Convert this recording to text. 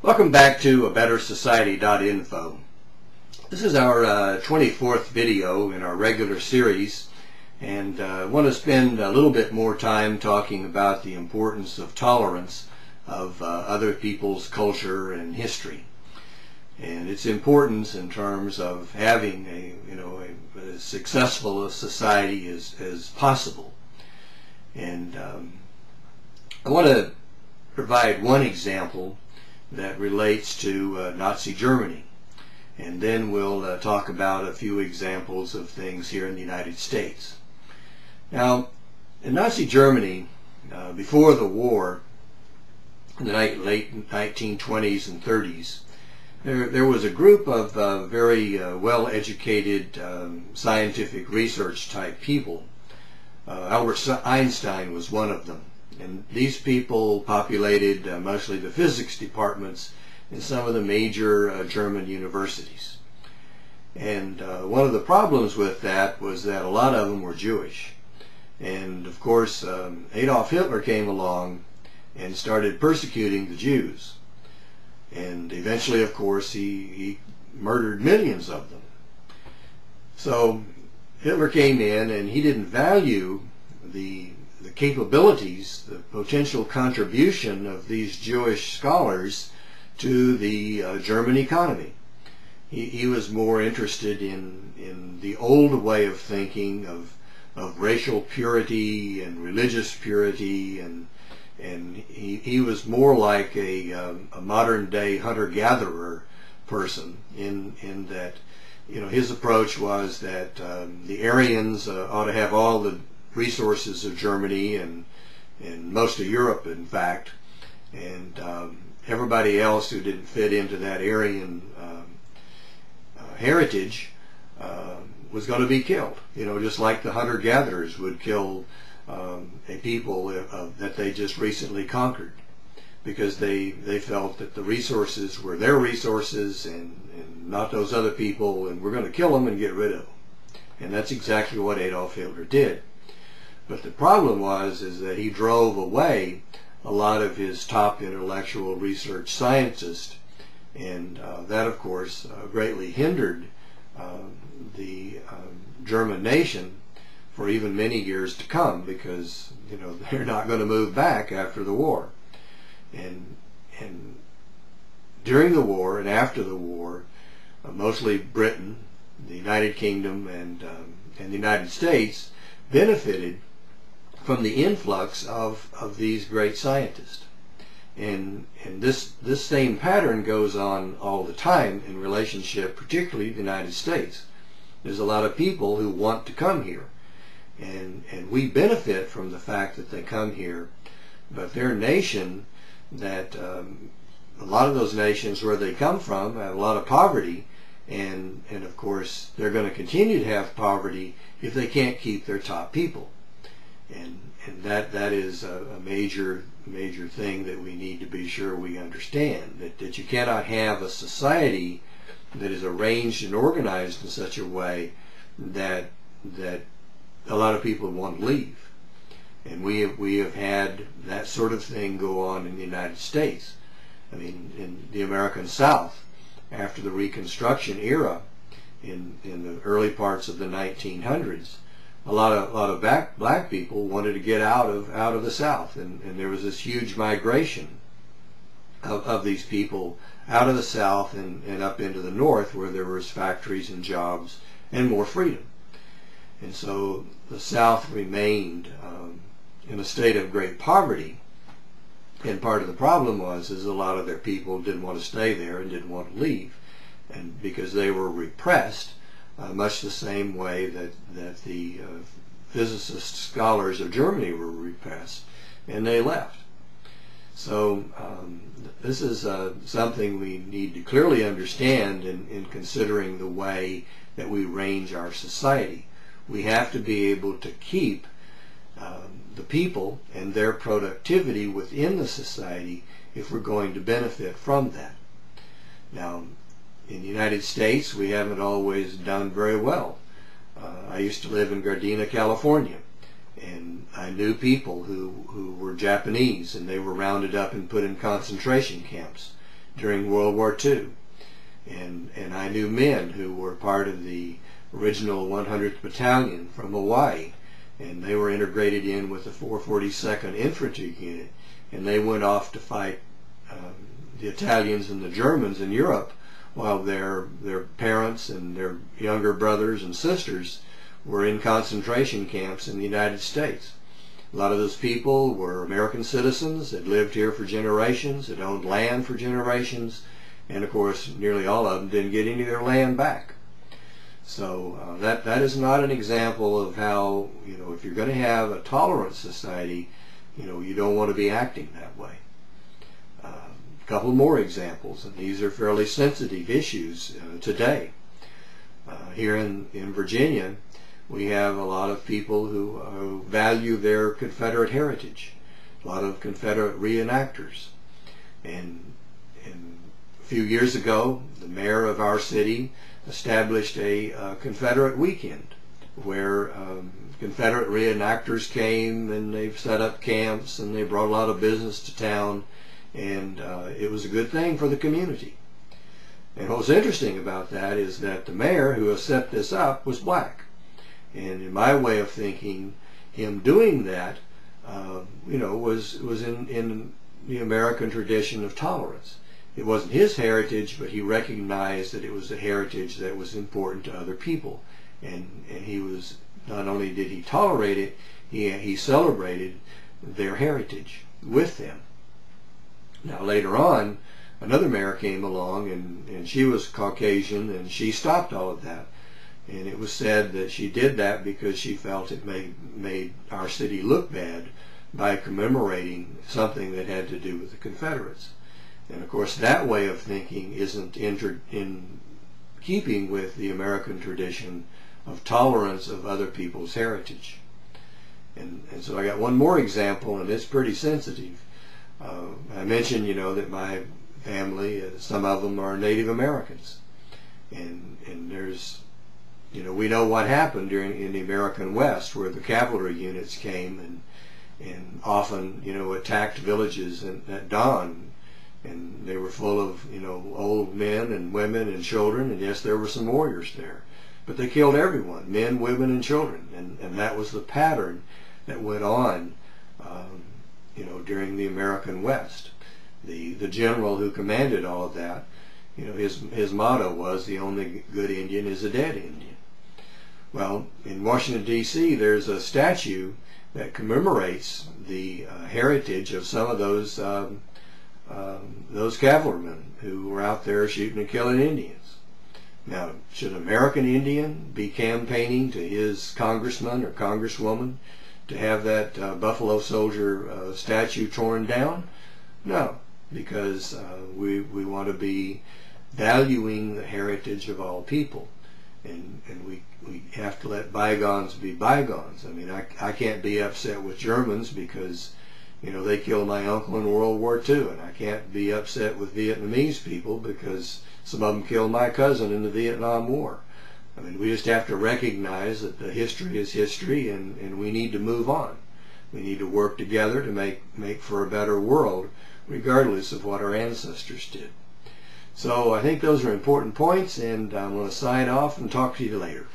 Welcome back to abettersociety.info. This is our 24th video in our regular series, and I want to spend a little bit more time talking about the importance of tolerance of other people's culture and history, and its importance in terms of having as successful a society as possible. And I want to provide one example that relates to Nazi Germany, and then we'll talk about a few examples of things here in the United States. Now, in Nazi Germany, before the war, in the late 1920s and 30s, there was a group of very well-educated scientific research type people. Albert Einstein was one of them. And these people populated mostly the physics departments in some of the major German universities. And one of the problems with that was that a lot of them were Jewish. And of course, Adolf Hitler came along and started persecuting the Jews. And eventually, of course, he murdered millions of them. So Hitler came in, and he didn't value the capabilities, the potential contribution of these Jewish scholars to the German economy. He was more interested in the old way of thinking of racial purity and religious purity, and he was more like a modern day hunter-gatherer person in that his approach was that the Aryans ought to have all the resources of Germany and most of Europe, in fact, and everybody else who didn't fit into that Aryan heritage was going to be killed. Just like the hunter-gatherers would kill a people that they just recently conquered, because they felt that the resources were their resources and not those other people, and we're going to kill them and get rid of them. And that's exactly what Adolf Hitler did. But the problem is that he drove away a lot of his top intellectual research scientists, and that, of course, greatly hindered the German nation for even many years to come, because they're not going to move back after the war. And during the war and after the war, mostly Britain, the United Kingdom, and the United States benefited from the influx of these great scientists. And this same pattern goes on all the time in relationship, particularly the United States. There's a lot of people who want to come here, and we benefit from the fact that they come here, but their nation, that a lot of those nations where they come from have a lot of poverty, and of course they're going to continue to have poverty if they can't keep their top people. And that is a major thing that we need to be sure we understand, that you cannot have a society that is arranged and organized in such a way that a lot of people want to leave. And we have had that sort of thing go on in the United States. I mean, in the American South, after the Reconstruction era, in the early parts of the 1900s, a lot of black people wanted to get out of the South, and there was this huge migration of these people out of the South and up into the North, where there was factories and jobs and more freedom. And so the South remained in a state of great poverty, and part of the problem is a lot of their people didn't want to stay there and didn't want to leave, and because they were repressed, much the same way that the physicist scholars of Germany were repressed, and they left. So this is something we need to clearly understand in considering the way that we range our society. We have to be able to keep the people and their productivity within the society if we're going to benefit from that. Now, in the United States, we haven't always done very well. I used to live in Gardena, California, and I knew people who were Japanese, and they were rounded up and put in concentration camps. during World War II. And I knew men who were part of the original 100th Battalion from Hawaii, and they were integrated in with the 442nd Infantry Unit, and they went off to fight the Italians and the Germans in Europe, while their parents and their younger brothers and sisters were in concentration camps in the United States. A lot of those people were American citizens that lived here for generations, that owned land for generations, and of course nearly all of them didn't get any of their land back. So that is not an example of how, if you're going to have a tolerant society, you don't want to be acting that way. A couple more examples, and these are fairly sensitive issues today. Here in Virginia, we have a lot of people who value their Confederate heritage, a lot of Confederate reenactors. And a few years ago, the mayor of our city established a Confederate weekend where Confederate reenactors came, and they've set up camps, and they brought a lot of business to town, and it was a good thing for the community. And what's interesting about that is that the mayor who has set this up was black. And in my way of thinking, him doing that, was in the American tradition of tolerance. It wasn't his heritage, but he recognized that it was a heritage that was important to other people. And he was, not only did he tolerate it, he celebrated their heritage with them. Now later on, another mayor came along, and she was Caucasian, and she stopped all of that. And it was said that she did that because she felt it made our city look bad by commemorating something that had to do with the Confederates. And of course that way of thinking isn't in keeping with the American tradition of tolerance of other people's heritage. And so I got one more example, and it's pretty sensitive. I mentioned, that my family, some of them are Native Americans. And there's, we know what happened in the American West, where the cavalry units came and often, attacked villages at dawn. And they were full of, old men and women and children, and yes, there were some warriors there. But they killed everyone, men, women, and children. And that was the pattern that went on, during the American West. The general who commanded all of that, his motto was, the only good Indian is a dead Indian. Well, in Washington, D.C., there's a statue that commemorates the heritage of some of those cavalrymen who were out there shooting and killing Indians. Now, should an American Indian be campaigning to his congressman or congresswoman to have that Buffalo Soldier statue torn down? No, because we want to be valuing the heritage of all people, and we have to let bygones be bygones. I mean, I can't be upset with Germans because they killed my uncle in World War II, and I can't be upset with Vietnamese people because some of them killed my cousin in the Vietnam War. I mean, we just have to recognize that the history is history, and we need to move on. We need to work together to make for a better world, regardless of what our ancestors did. So I think those are important points, and I'm going to sign off and talk to you later.